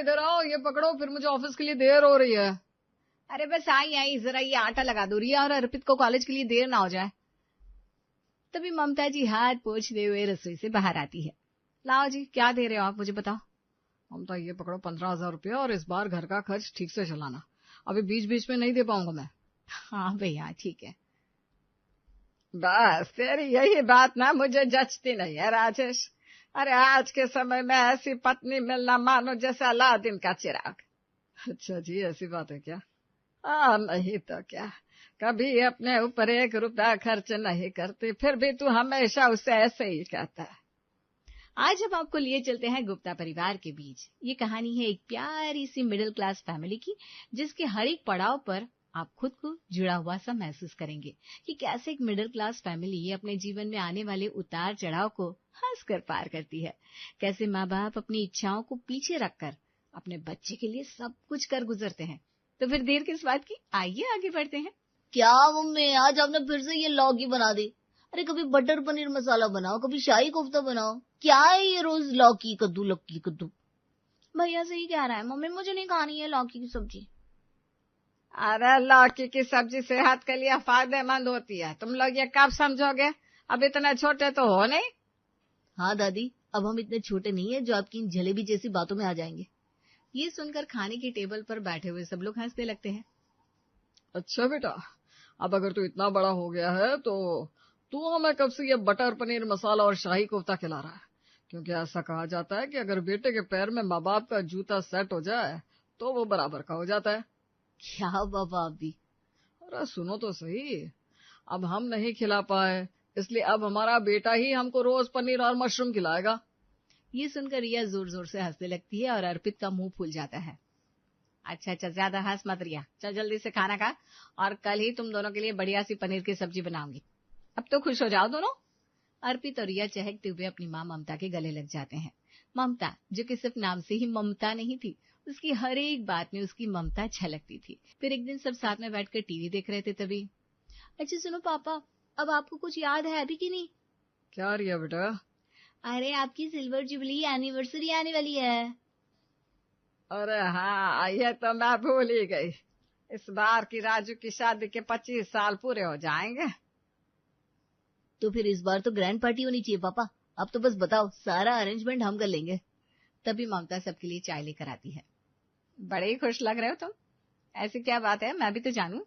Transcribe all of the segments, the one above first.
इधर आओ, ये पकड़ो, फिर मुझे ऑफिस के लिए देर हो रही है। अरे बस आई, जरा ये आटा लगा दो, रिया और अर्पित को कॉलेज के लिए देर ना हो जाए। तभी ममता जी हाथ पोंछते हुए रसोई से बाहर आती है। लाओ जी, क्या दे रहे हो आप, मुझे बताओ। ममता, ये पकड़ो 15,000 रुपया, और इस बार घर का खर्च ठीक से चलाना। अभी बीच बीच में नहीं दे पाऊंगा मैं। हाँ भैया, ठीक है। बस तेरी यही बात ना मुझे जचती नहीं है राजेश। अरे आज के समय में ऐसी पत्नी मिलना मानो जैसे अलादीन का चिराग। अच्छा जी, ऐसी बात है क्या? हाँ, नहीं तो क्या। कभी अपने ऊपर 1 रुपया खर्च नहीं करती, फिर भी तू हमेशा उसे ऐसे ही कहता है। आज हम आपको लिए चलते हैं गुप्ता परिवार के बीच। ये कहानी है एक प्यारी सी मिडिल क्लास फैमिली की, जिसके हर एक पड़ाव पर आप खुद को जुड़ा हुआ सा महसूस करेंगे कि कैसे एक मिडिल क्लास फैमिली अपने जीवन में आने वाले उतार चढ़ाव को हंसकर पार करती है। कैसे माँ बाप अपनी इच्छाओं को पीछे रखकर अपने बच्चे के लिए सब कुछ कर गुजरते हैं। तो फिर देर किस बात की, आइए आगे बढ़ते हैं। क्या मम्मी, आज आपने फिर से ये लौकी बना दी। अरे कभी बटर पनीर मसाला बनाओ, कभी शाही कोफ्ता बनाओ, क्या है ये रोज लौकी कद्दू लौकी कद्दू। भैया सही कह रहा है मम्मी, मुझे नहीं खानी है लौकी की सब्जी। अरे लौकी की सब्जी सेहत के लिए फायदेमंद होती है, तुम लोग ये कब समझोगे? अब इतने छोटे तो हो नहीं। हाँ दादी, अब हम इतने छोटे नहीं है जो आपकी इन जलेबी जैसी बातों में आ जाएंगे। ये सुनकर खाने की टेबल पर बैठे हुए सब लोग हंसने लगते हैं। अच्छा बेटा, अब अगर तू इतना बड़ा हो गया है तो तू हमें कब से ये बटर पनीर मसाला और शाही कोफ्ता खिला रहा है? क्योंकि ऐसा कहा जाता है कि अगर बेटे के पैर में माँ बाप का जूता सेट हो जाए तो वो बराबर का हो जाता है। क्या बाबा आप भी। अरे सुनो तो सही, अब हम नहीं खिला पाए, इसलिए अब हमारा बेटा ही हमको रोज पनीर और मशरूम खिलाएगा। ये सुनकर रिया जोर जोर से हंसने लगती है और अर्पित का मुंह फूल जाता है। अच्छा, ज्यादा हंस मत रिया, चल जल्दी से खाना खा, और कल ही तुम दोनों के लिए बढ़िया सी पनीर की सब्जी बनाऊंगी। अब तो खुश हो जाओ दोनों। अर्पित और रिया चहकते हुए अपनी माँ ममता के गले लग जाते हैं। ममता, जो कि सिर्फ नाम से ही ममता नहीं थी, उसकी हर एक बात में उसकी ममता झलकती थी। फिर एक दिन सब साथ में बैठकर टीवी देख रहे थे, तभी अच्छा सुनो पापा, अब आपको कुछ याद है अभी की नहीं? क्या रिया बेटा? अरे आपकी सिल्वर जुबली एनिवर्सरी आने वाली है। अरे हाँ, ये तो मैं भूल ही गई। इस बार की राजू की शादी के 25 साल पूरे हो जाएंगे। तो फिर इस बार तो ग्रैंड पार्टी होनी चाहिए पापा। अब तो बस बताओ, सारा अरेंजमेंट हम कर लेंगे। तभी ममता सबके लिए चाय लेकर आती है। बड़े ही खुश लग रहे हो तुम, ऐसी क्या बात है, मैं भी तो जानूं।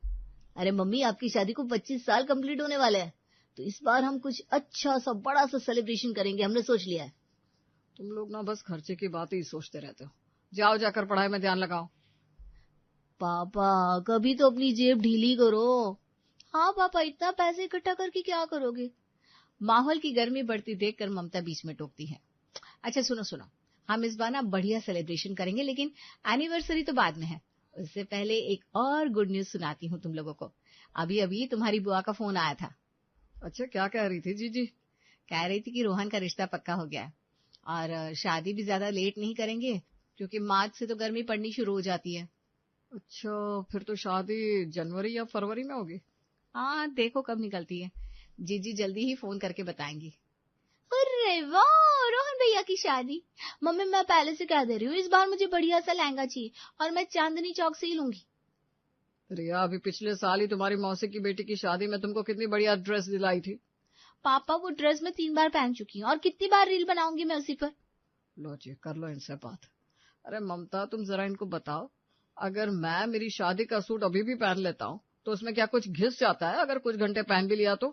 अरे मम्मी, आपकी शादी को 25 साल कंप्लीट होने वाले हैं, तो इस बार हम कुछ अच्छा सा बड़ा सा सेलिब्रेशन करेंगे, हमने सोच लिया है। तुम लोग ना बस खर्चे की बात ही सोचते रहते हो। जाओ जाकर पढ़ाई में ध्यान लगाओ। पापा कभी तो अपनी जेब ढीली करो। हाँ पापा, इतना पैसे इकट्ठा करके क्या करोगे? माहौल की गर्मी बढ़ती देखकर ममता बीच में टोकती है। अच्छा सुनो सुनो, हम इस बार ना बढ़िया सेलिब्रेशन करेंगे, लेकिन एनिवर्सरी तो बाद में है। उससे पहले एक और गुड न्यूज सुनाती हूँ तुम लोगों को। अभी अभी तुम्हारी बुआ का फोन आया था। अच्छा, क्या कह रही थी जीजी? कह रही थी कि रोहन का रिश्ता पक्का हो गया है, और शादी भी ज्यादा लेट नहीं करेंगे, क्योंकि मार्च से तो गर्मी पड़नी शुरू हो जाती है। अच्छा, फिर तो शादी जनवरी या फरवरी में होगी। हाँ, देखो कब निकलती है, जीजी जल्दी ही फोन करके बताएंगी। अरे वाह, रोहन भैया की शादी। मम्मी मैं पहले से कह दे रही हूँ, इस बार मुझे बढ़िया सा लहंगा चाहिए, और मैं चांदनी चौक से ही लूंगी। रिया, अभी पिछले साल ही तुम्हारी मौसी की बेटी की शादी में तुमको कितनी बढ़िया ड्रेस दिलाई थी। पापा वो ड्रेस मैं 3 बार पहन चुकी हूँ, और कितनी बार रील बनाऊंगी मैं उसी पर। लो जी, कर लो इनसे बात। अरे ममता, तुम जरा इनको बताओ, अगर मैं मेरी शादी का सूट अभी भी पहन लेता हूँ तो उसमें क्या कुछ घिस जाता है अगर कुछ घंटे पहन भी लिया तो?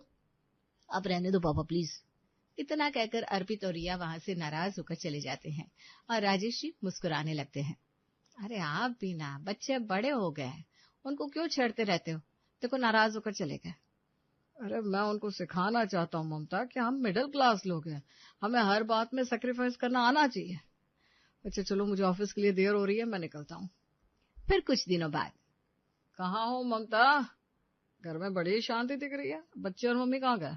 आप रहने दो पापा प्लीज। इतना कहकर अर्पित और रिया वहां से नाराज होकर चले जाते हैं, और राजेश जी मुस्कुराने लगते हैं। अरे आप भी ना, बच्चे बड़े हो गए हैं, उनको क्यों छेड़ते रहते हो? देखो नाराज होकर चले गए। अरे मैं उनको सिखाना चाहता हूँ ममता कि हम मिडिल क्लास लोग हैं, हमें हर बात में सेक्रीफाइस करना आना चाहिए। अच्छा चलो, मुझे ऑफिस के लिए देर हो रही है, मैं निकलता हूँ। फिर कुछ दिनों बाद। कहाँ हो ममता? घर में बड़ी शांति दिख रही है, बच्चे और मम्मी कहाँ गए?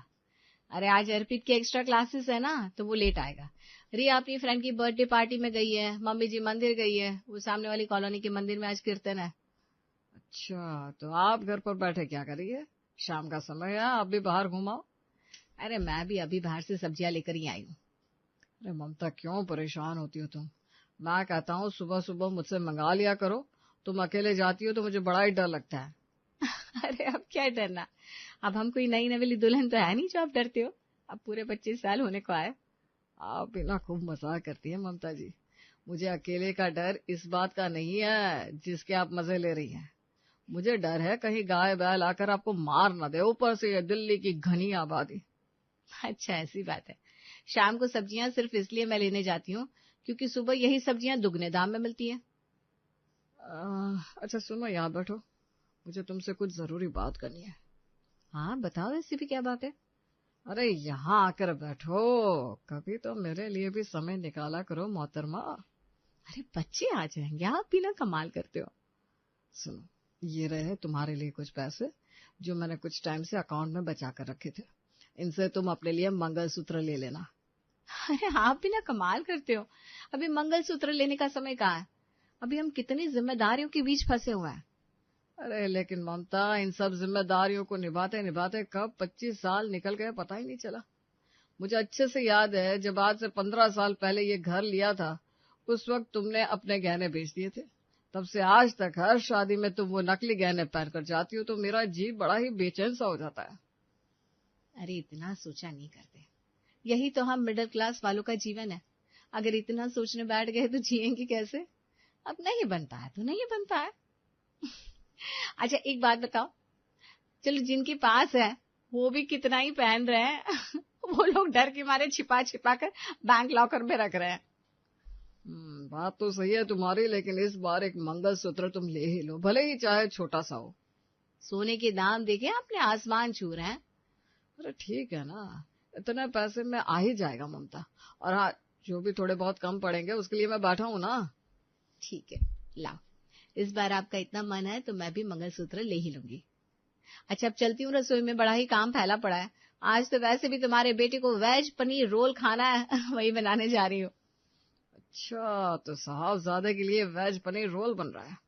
अरे आज अर्पित की एक्स्ट्रा क्लासेस है ना, तो वो लेट आएगा। रिया अपनी फ्रेंड की बर्थडे पार्टी में गई है, मम्मी जी मंदिर गई है, वो सामने वाली कॉलोनी के मंदिर में आज कीर्तन है। अच्छा, तो आप घर पर बैठे क्या करिए? शाम का समय है, आप भी बाहर घुमाओ। अरे मैं भी अभी बाहर से सब्जियां लेकर ही आई हूँ। अरे ममता, क्यों परेशान होती हो तुम? मैं कहता हूँ सुबह सुबह मुझसे मंगा लिया करो, तुम अकेले जाती हो तो मुझे बड़ा ही डर लगता है। अरे अब क्या डरना, अब हम कोई नई नवेली दुल्हन तो है नहीं जो आप डरते हो। अब पूरे 25 साल होने को आए। आप भी ना खूब मजाक करती है ममता जी। मुझे अकेले का डर इस बात का नहीं है जिसके आप मजे ले रही हैं। मुझे डर है कहीं गाय बैल आकर आपको मार न दे, ऊपर से ये दिल्ली की घनी आबादी। अच्छा ऐसी बात है। शाम को सब्जियां सिर्फ इसलिए मैं लेने जाती हूँ क्योंकि सुबह यही सब्जियां दुगने दाम में मिलती हैं। अच्छा सुनो, यहाँ बैठो, मुझे तुमसे कुछ जरूरी बात करनी है। हाँ बताओ, ऐसी भी क्या बात है? अरे यहाँ आकर बैठो, कभी तो मेरे लिए भी समय निकाला करो मोहतरमा। अरे बच्चे आ जाएंगे, आप भी ना कमाल करते हो। सुनो, ये रहे तुम्हारे लिए कुछ पैसे जो मैंने कुछ टाइम से अकाउंट में बचा कर रखे थे। इनसे तुम अपने लिए मंगलसूत्र ले लेना। अरे आप भी ना कमाल करते हो, अभी मंगलसूत्र लेने का समय कहाँ है? अभी हम कितनी जिम्मेदारियों के बीच फंसे हुए हैं। अरे लेकिन ममता, इन सब जिम्मेदारियों को निभाते निभाते कब 25 साल निकल गए पता ही नहीं चला। मुझे अच्छे से याद है जब आज से 15 साल पहले ये घर लिया था, उस वक्त तुमने अपने गहने बेच दिए थे। तब से आज तक हर शादी में तुम वो नकली गहने पहनकर जाती हो तो मेरा जी बड़ा ही बेचैन सा हो जाता है। अरे इतना सोचा नहीं करते, यही तो हम मिडिल क्लास वालों का जीवन है। अगर इतना सोचने बैठ गए तो जिएंगे कैसे? अब नहीं बनता है तो नहीं बनता है। अच्छा एक बात बताओ, चलो जिनके पास है वो भी कितना ही पहन रहे हैं वो लोग डर के मारे छिपा छिपा कर बैंक लॉकर में रख रहे हैं। बात तो सही है तुम्हारी, लेकिन इस बार एक मंगलसूत्र तुम ले ही लो, भले ही चाहे छोटा सा हो। सोने के दाम देखे आपने आसमान छू रहे हैं। अरे ठीक है ना, इतने पैसे में आ ही जाएगा ममता। और हाँ, जो भी थोड़े बहुत कम पड़ेंगे उसके लिए मैं बैठा हूँ ना। ठीक है लाओ, इस बार आपका इतना मन है तो मैं भी मंगलसूत्र ले ही लूंगी। अच्छा अब चलती हूँ, रसोई में बड़ा ही काम फैला पड़ा है। आज तो वैसे भी तुम्हारे बेटे को वेज पनीर रोल खाना है वही बनाने जा रही हूँ। अच्छा, तो साहबजादे के लिए वेज पनीर रोल बन रहा है।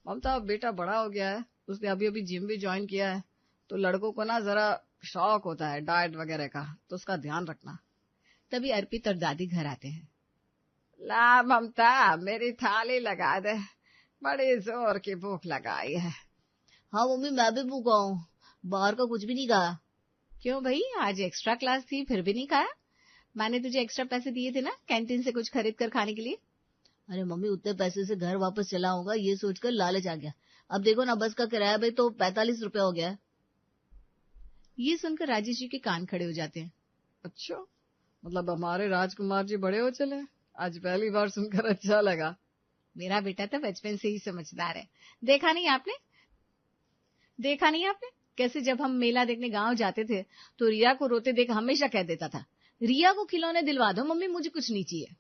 ममता, बेटा बड़ा हो गया है, उसने अभी अभी जिम भी ज्वाइन किया है, तो लड़कों को ना जरा शौक होता है डाइट वगैरह का, तो उसका ध्यान रखना। तभी अर्पित और दादी घर आते हैं। ला ममता, मेरी थाली लगा दे, बड़ी जोर की भूख लगाई है। हाँ मम्मी, मैं भी भूखा हूँ, बाहर का कुछ भी नहीं खाया। क्यों भाई, आज एक्स्ट्रा क्लास थी फिर भी नहीं खाया? मैंने तुझे एक्स्ट्रा पैसे दिए थे ना कैंटीन से कुछ खरीद कर खाने के लिए। अरे मम्मी, उतने पैसे से घर वापस चला होगा ये सोचकर लालच आ गया। अब देखो ना, बस का किराया भी तो 45 रुपया हो गया है। ये सुनकर राजेश जी के कान खड़े हो जाते हैं। अच्छा, मतलब हमारे राजकुमार जी बड़े हो चले? आज पहली बार सुनकर अच्छा लगा। मेरा बेटा तो बचपन से ही समझदार है। देखा नहीं आपने कैसे जब हम मेला देखने गांव जाते थे तो रिया को रोते देख हमेशा कह देता था, रिया को खिलौने दिलवा दो मम्मी, मुझे कुछ नहीं चाहिए।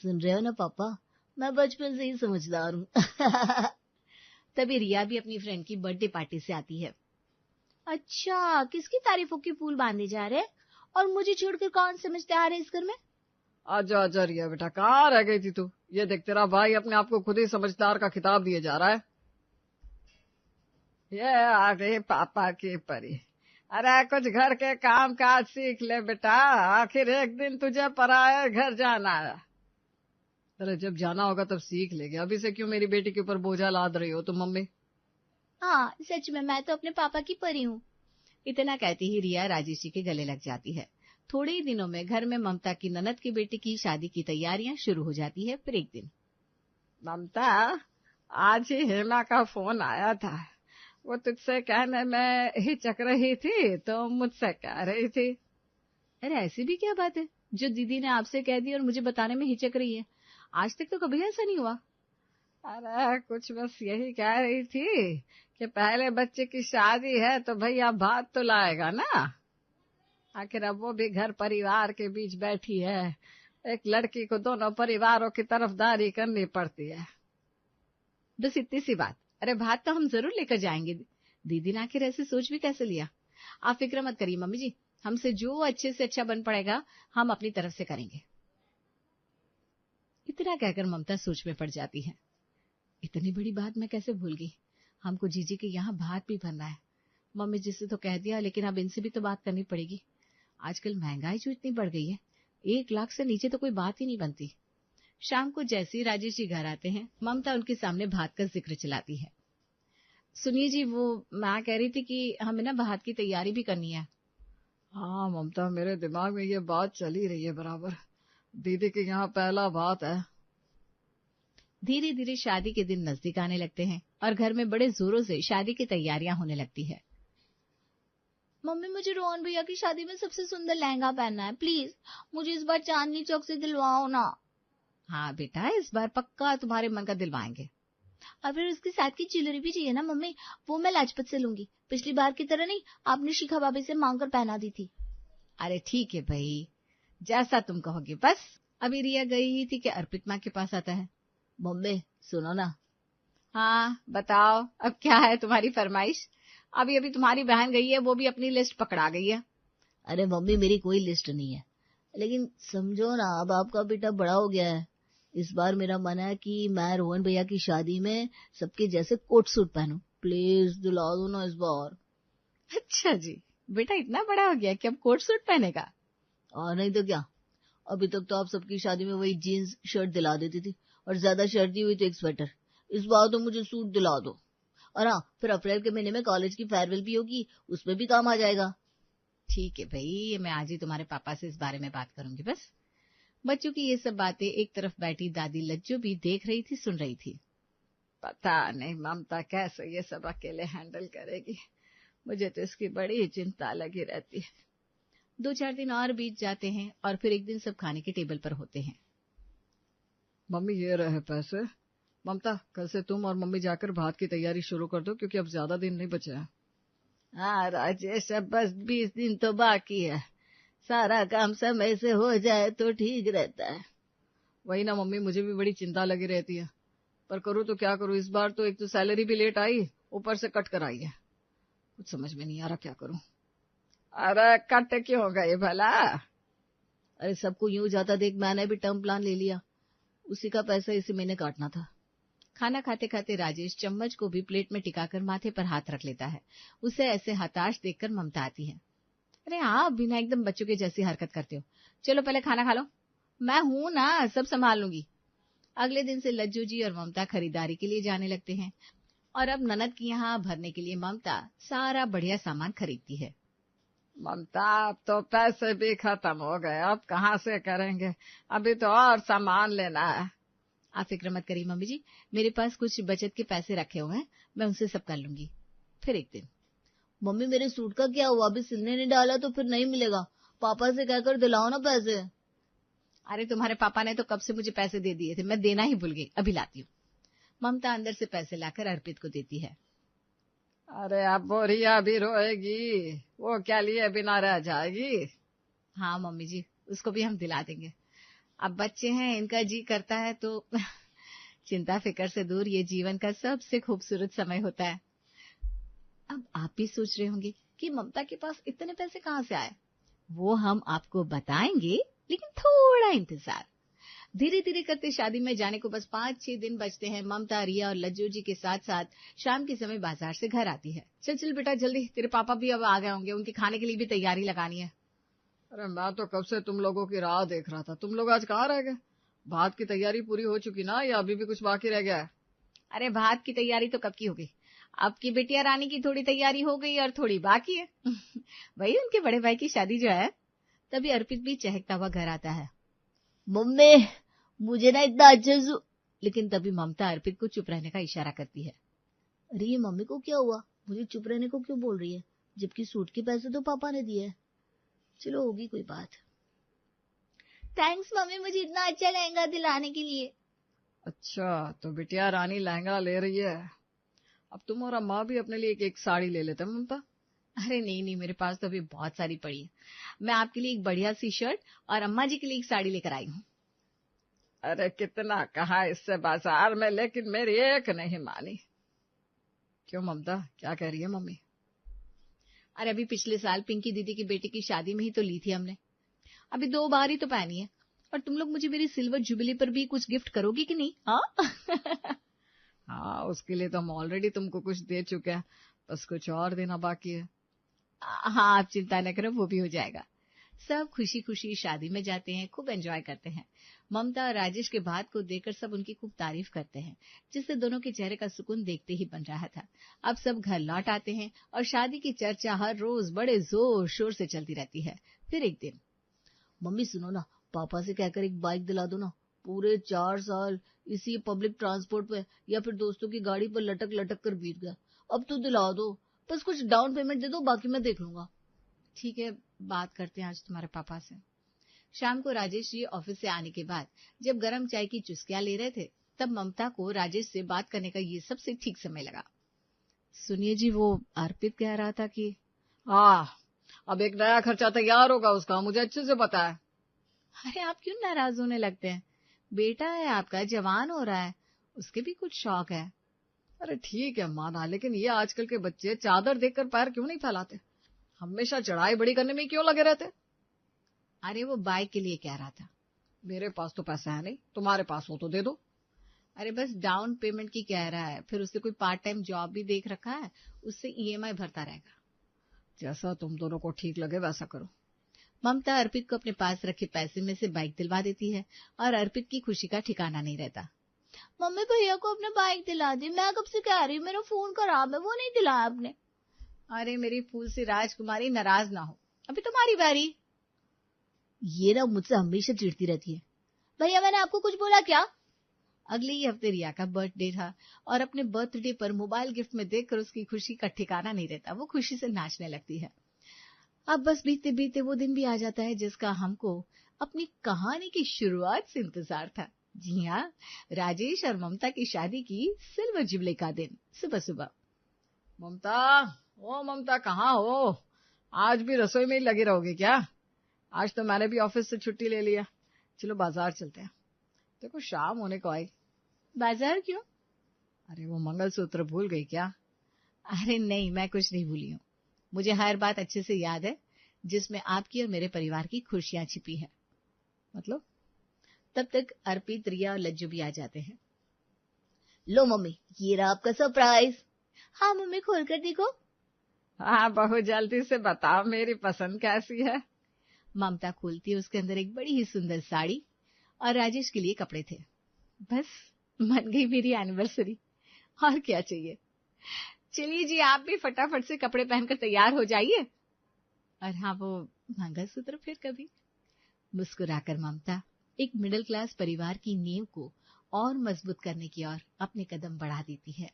सुन रहे हो ना पापा, मैं बचपन से ही समझदार हूँ। तभी रिया भी अपनी फ्रेंड की बर्थडे पार्टी से आती है। अच्छा, किसकी तारीफों के फूल बांधे जा रहे हैं और मुझे छोड़कर कौन समझदार है इस घर में? आजा आजा रिया बेटा, कहाँ रह गई थी तू? ये देख, तेरा भाई अपने आप को खुद ही समझदार का खिताब दिए जा रहा है। ये आ गई पापा की परी। अरे कुछ घर के काम काज सीख ले बेटा, आखिर एक दिन तुझे पराये घर जाना है। अरे जब जाना होगा तब सीख लेगे, अभी से क्यों मेरी बेटी के ऊपर बोझा लाद रही हो तुम मम्मी? हाँ सच में मैं तो अपने पापा की परी हूँ। इतना कहती ही रिया राजेश जी के गले लग जाती है। थोड़े ही दिनों में घर में ममता की ननद की बेटी की शादी की तैयारियां शुरू हो जाती है। फिर एक दिन, ममता, आज ही हेमा का फोन आया था, वो तुझसे कहने में हिचक रही थी तो मुझसे कह रही थी। अरे ऐसी भी क्या बात है जो दीदी ने आपसे कह दी और मुझे बताने में हिचक रही है? आज तक तो कभी ऐसा नहीं हुआ। अरे कुछ बस यही कह रही थी कि पहले बच्चे की शादी है तो भैया भात तो लाएगा ना। आखिर अब वो भी घर परिवार के बीच बैठी है, एक लड़की को दोनों परिवारों की तरफदारी करनी पड़ती है। बस इतनी सी बात। अरे भात तो हम जरूर लेकर जाएंगे। दीदी ने आखिर ऐसे सोच भी कैसे लिया? आप फिक्र मत करिए मम्मी जी, हमसे जो अच्छे से अच्छा बन पड़ेगा हम अपनी तरफ से करेंगे। इतना कहकर ममता सोच में पड़ जाती है। इतनी बड़ी बात मैं कैसे भूल गई, हमको जीजी के यहाँ भात भी बनना है। मम्मी जी से तो कह दिया, लेकिन अब इनसे भी तो बात करनी पड़ेगी। आजकल महंगाई जो इतनी बढ़ गई है, 1 लाख से नीचे तो कोई बात ही नहीं बनती। शाम को जैसे ही राजेश जी घर आते हैं, ममता उनके सामने भात का जिक्र चलाती है। सुनिए जी, वो मैं कह रही थी कि हमें ना भात की तैयारी भी करनी है। हाँ ममता, मेरे दिमाग में ये बात चली रही है बराबर। दीदी के यहाँ पहला भात है। धीरे धीरे शादी के दिन नजदीक आने लगते हैं और घर में बड़े जोरों से शादी की तैयारियां होने लगती है। मम्मी, मुझे रोहन भैया की शादी में सबसे सुंदर लहंगा पहनना है, प्लीज मुझे इस बार चांदनी चौक से दिलवाओ ना। हाँ बेटा, इस बार पक्का तुम्हारे मन का दिलवाएंगे। और फिर उसके साथ की ज्वेलरी भी चाहिए ना मम्मी, वो मैं लाजपत से लूंगी। पिछली बार की तरह नहीं, आपने शिखा भाभी से मांग कर पहना दी थी। अरे ठीक है भाई, जैसा तुम कहोगे। बस अभी रिया गई ही थी कि अर्पित माँ के पास आता है। मम्मी सुनो ना। हाँ बताओ, अब क्या है तुम्हारी फरमाइश? अभी अभी तुम्हारी बहन गई है, वो भी अपनी लिस्ट पकड़ा गई है। अरे मम्मी, मेरी कोई लिस्ट नहीं है, लेकिन समझो ना, अब आपका बेटा बड़ा हो गया है। इस बार मेरा मन है कि मैं रोहन भैया की शादी में सबके जैसे कोट सूट पहनूं। प्लीज दिला दो ना इस बार। अच्छा जी, बेटा इतना बड़ा हो गया कि अब कोट सूट पहनेगा? और नहीं तो क्या, अभी तक तो आप सबकी शादी में वही जीन्स शर्ट दिला देती थी, और ज्यादा शर्ट दी हुई तो एक स्वेटर। इस बार तो मुझे सूट दिला दो। और हाँ, फिर अप्रैल के महीने में कॉलेज की फेयरवेल भी होगी, उसमें भी काम आ जाएगा। ठीक है भाई, मैं आज ही तुम्हारे पापा से इस बारे में बात करूंगी। बस बच्चों की ये सब बातें एक तरफ बैठी दादी लज्जू भी देख रही थी, सुन रही थी। पता नहीं ममता कैसे ये सब अकेले हैंडल करेगी, मुझे तो इसकी बड़ी चिंता लगी रहती है। 2-4 दिन और बीत जाते हैं और फिर एक दिन सब खाने के टेबल पर होते हैं। मम्मी ये रहे पैसे। ममता, कल से तुम और मम्मी जाकर भात की तैयारी शुरू कर दो, क्योंकि अब ज्यादा दिन नहीं बचे हैं। हाँ राजेश, अब बस 20 दिन तो बाकी है, सारा काम समय से हो जाए तो ठीक रहता है। वही ना मम्मी, मुझे भी बड़ी चिंता लगी रहती है, पर करूँ तो क्या करूँ। इस बार तो एक तो सैलरी भी लेट आई, ऊपर से कट कर आई है। कुछ समझ में नहीं आ रहा क्या करूँ। अरे कट क्यों गए भला? अरे सबको यूं जाता देख मैंने भी टर्म प्लान ले लिया, उसी का पैसा इसी महीने काटना था। खाना खाते खाते राजेश चम्मच को भी प्लेट में टिकाकर माथे पर हाथ रख लेता है। उसे ऐसे हताश देखकर ममता आती है। अरे आप बिना एकदम बच्चों के जैसी हरकत करते हो। चलो पहले खाना खा लो, मैं हूं ना, सब संभाल लूंगी। अगले दिन से लज्जू जी और ममता खरीदारी के लिए जाने लगते हैं और अब ननद की यहाँ भरने के लिए ममता सारा बढ़िया सामान खरीदती है। ममता, अब तो पैसे भी खत्म हो गए, अब कहाँ से करेंगे, अभी तो और सामान लेना है। आप फिक्र मत करिए मम्मी जी, मेरे पास कुछ बचत के पैसे रखे हुए हैं, मैं उनसे सब कर लूंगी। फिर एक दिन, मम्मी मेरे सूट का क्या हुआ, अभी सिलने नहीं डाला तो फिर नहीं मिलेगा, पापा से कहकर दिलाओ ना पैसे। अरे तुम्हारे पापा ने तो कब से मुझे पैसे दे दिए थे, मैं देना ही भूल गई, अभी लाती हूँ। ममता अंदर से पैसे लाकर अर्पित को देती है। अरे अब वो रिया भी रोएगी, वो क्या लिए बिना रह जाएगी। हाँ मम्मी जी, उसको भी हम दिला देंगे। अब बच्चे हैं, इनका जी करता है तो चिंता फिक्र से दूर ये जीवन का सबसे खूबसूरत समय होता है। अब आप भी सोच रहे होंगे कि ममता के पास इतने पैसे कहाँ से आए। वो हम आपको बताएंगे, लेकिन थोड़ा इंतजार। धीरे धीरे करते शादी में जाने को बस 5-6 दिन बचते हैं। ममता, रिया और लज्जू जी के साथ साथ शाम के समय बाजार से घर आती है। चल चल बेटा जल्दी, तेरे पापा भी अब आ गए होंगे, उनके खाने के लिए भी तैयारी लगानी है। अरे मैं तो कब से तुम लोगों की राह देख रहा था, तुम लोग आज कहाँ रह गए? भात की तैयारी पूरी हो चुकी ना, या अभी भी कुछ बाकी रह गया है? अरे भात की तैयारी तो कब की हो गई, अब की बिटिया रानी की थोड़ी तैयारी हो गई और थोड़ी बाकी है। वही उनके बड़े भाई की शादी जो है। तभी अर्पित भी चहकता हुआ घर आता है। मम्मी मुझे ना इतना अच्छा लेकिन तभी ममता अर्पित को चुप रहने का इशारा करती है। अरे ये मम्मी को क्या हुआ, मुझे चुप रहने को क्यों बोल रही है, जबकि सूट के पैसे तो पापा ने दिए। चलो होगी कोई बात। थैंक्स मम्मी, मुझे इतना अच्छा लहंगा दिलाने के लिए। अच्छा, तो बिटिया रानी लहंगा ले रही है। अब तुम और अम्मा भी अपने लिए एक साड़ी ले लेते हैं ममता। अरे नहीं नहीं, मेरे पास तो अभी बहुत सारी पड़ी है। मैं आपके लिए एक बढ़िया सी शर्ट और अम्मा जी के लिए एक साड़ी लेकर आई हूँ। अरे कितना कहा इससे बाजार में, लेकिन मेरी एक नहीं मानी। क्यों ममता, क्या कह रही है मम्मी? अरे अभी पिछले साल पिंकी दीदी की बेटी की शादी में ही तो ली थी हमने, अभी 2 बार ही तो पहनी है। और तुम लोग मुझे मेरी सिल्वर जुबली पर भी कुछ गिफ्ट करोगी कि नहीं? हाँ हाँ, उसके लिए तो हम ऑलरेडी तुमको कुछ दे चुके हैं, बस कुछ और देना बाकी है। हाँ आप चिंता न करो, वो भी हो जाएगा। सब खुशी खुशी शादी में जाते हैं, खूब एंजॉय करते हैं। ममता और राजेश के बात को देखकर सब उनकी खूब तारीफ करते हैं, जिससे दोनों के चेहरे का सुकून देखते ही बन रहा था। अब सब घर लौट आते हैं और शादी की चर्चा हर रोज बड़े जोर शोर से चलती रहती है। फिर एक दिन, मम्मी सुनो ना, पापा से कहकर एक बाइक दिला दो ना। पूरे 4 साल इसी पब्लिक ट्रांसपोर्ट पे या फिर दोस्तों की गाड़ी पर लटक लटक कर बीत गया। अब तो दिला दो, बस कुछ डाउन पेमेंट दे दो, बाकी मैं देख लूंगा। ठीक है, बात करते हैं आज तुम्हारे पापा से। शाम को राजेश जी ऑफिस से आने के बाद जब गर्म चाय की चुस्कियां ले रहे थे, तब ममता को राजेश से बात करने का ये सबसे ठीक समय लगा। सुनिए जी, वो अर्पित कह रहा था कि अब एक नया खर्चा तैयार होगा उसका, मुझे अच्छे से पता है। अरे आप क्यों नाराज होने लगते हैं? बेटा है आपका, जवान हो रहा है, उसके भी कुछ शौक है। अरे ठीक है माना, लेकिन ये आजकल के बच्चे चादर देखकर पैर क्यों नहीं फैलाते? हमेशा चढ़ाई बड़ी करने में क्यों लगे रहते? अरे वो बाइक के लिए कह रहा था। मेरे पास तो पैसा है नहीं, तुम्हारे पास हो तो दे दो। अरे बस डाउन पेमेंट की कह रहा है, फिर उससे कोई पार्ट टाइम जॉब भी देख रखा है, उससे ईएमआई भरता रहेगा। जैसा तुम दोनों को ठीक लगे वैसा करो। ममता अर्पित को अपने पास रखे पैसे में से बाइक दिलवा देती है और अर्पित की खुशी का ठिकाना नहीं रहता। मम्मी भैया को अपने बाइक दिला दी, मैं कब से कह रही हूँ, मेरा फोन खराब है, वो नहीं दिलाया आपने। अरे मेरी फूल सी राजकुमारी, नाराज ना हो, अभी तुम्हारी बारी। ये ना मुझसे हमेशा चिढ़ती रहती है। भैया मैंने आपको कुछ बोला क्या? अगले ही हफ्ते रिया का बर्थडे था और अपने बर्थडे पर मोबाइल गिफ्ट में देखकर उसकी खुशी का ठिकाना नहीं रहता। वो खुशी से नाचने लगती है। अब बस बीते बीते वो दिन भी आ जाता है जिसका हमको अपनी कहानी की शुरुआत से इंतजार था। जी हाँ, राजेश और ममता की शादी की सिल्वर जुबले का दिन। सुबह सुबह, ममता कहाँ हो? आज भी रसोई में ही लगी रहोगे क्या? आज तो मैंने भी ऑफिस से छुट्टी ले लिया। चलो बाजार चलते हैं। देखो शाम होने को आई। बाजार क्यों? अरे वो मंगलसूत्र भूल गई क्या? अरे नहीं, मैं कुछ नहीं भूली हूँ। मुझे हर बात अच्छे से याद है जिसमें आपकी और मेरे परिवार की खुशियां छिपी है। मतलब? तब तक अर्पित, रिया और लज्जू भी आ जाते हैं। लो मम्मी, ये रहा आपका सरप्राइज। हाँ मम्मी, खोल कर देखो। हाँ बहू, जल्दी से बताओ मेरी पसंद कैसी है? ममता खोलती है, उसके अंदर एक बड़ी ही सुंदर साड़ी और राजेश के लिए कपड़े थे। बस मन गई मेरी एनिवर्सरी, और क्या चाहिए। चलिए जी, आप भी फटाफट से कपड़े पहनकर तैयार हो जाइए। और हाँ, वो मंगलसूत्र फिर कभी। मुस्कुराकर ममता एक मिडिल क्लास परिवार की नींव को और मजबूत करने की ओर अपने कदम बढ़ा देती है।